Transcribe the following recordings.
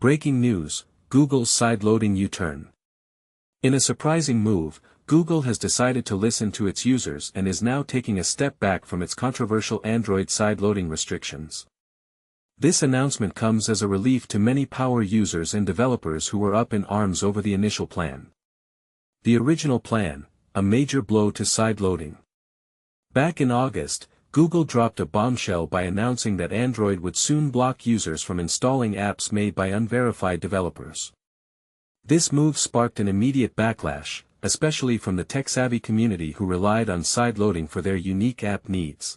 Breaking news, Google's sideloading U-turn. In a surprising move, Google has decided to listen to its users and is now taking a step back from its controversial Android sideloading restrictions. This announcement comes as a relief to many power users and developers who were up in arms over the initial plan. The original plan, a major blow to sideloading. Back in August, Google dropped a bombshell by announcing that Android would soon block users from installing apps made by unverified developers. This move sparked an immediate backlash, especially from the tech-savvy community who relied on sideloading for their unique app needs.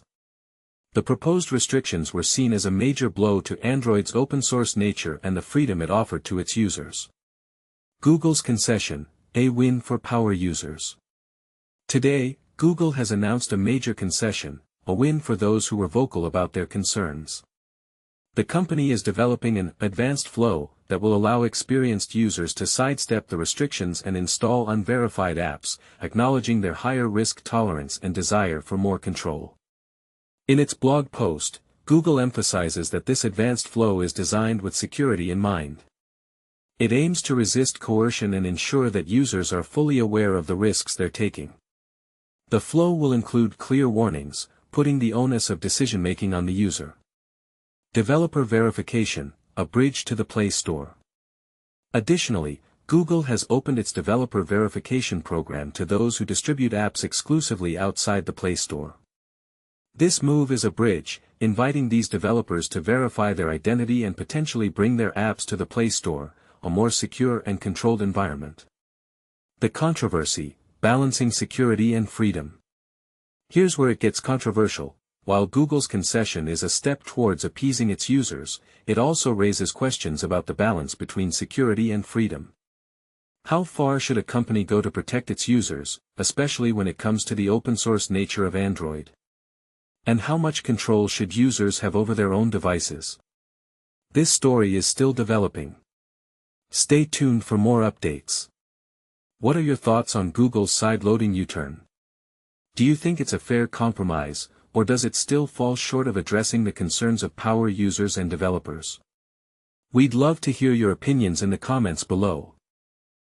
The proposed restrictions were seen as a major blow to Android's open-source nature and the freedom it offered to its users. Google's concession, a win for power users. Today, Google has announced a major concession, a win for those who were vocal about their concerns. The company is developing an advanced flow that will allow experienced users to sidestep the restrictions and install unverified apps, acknowledging their higher risk tolerance and desire for more control. In its blog post, Google emphasizes that this advanced flow is designed with security in mind. It aims to resist coercion and ensure that users are fully aware of the risks they're taking. The flow will include clear warnings, putting the onus of decision-making on the user. Developer verification, a bridge to the Play Store. Additionally, Google has opened its developer verification program to those who distribute apps exclusively outside the Play Store. This move is a bridge, inviting these developers to verify their identity and potentially bring their apps to the Play Store, a more secure and controlled environment. The controversy, balancing security and freedom. Here's where it gets controversial. While Google's concession is a step towards appeasing its users, it also raises questions about the balance between security and freedom. How far should a company go to protect its users, especially when it comes to the open-source nature of Android? And how much control should users have over their own devices? This story is still developing. Stay tuned for more updates. What are your thoughts on Google's sideloading U-turn? Do you think it's a fair compromise, or does it still fall short of addressing the concerns of power users and developers? We'd love to hear your opinions in the comments below.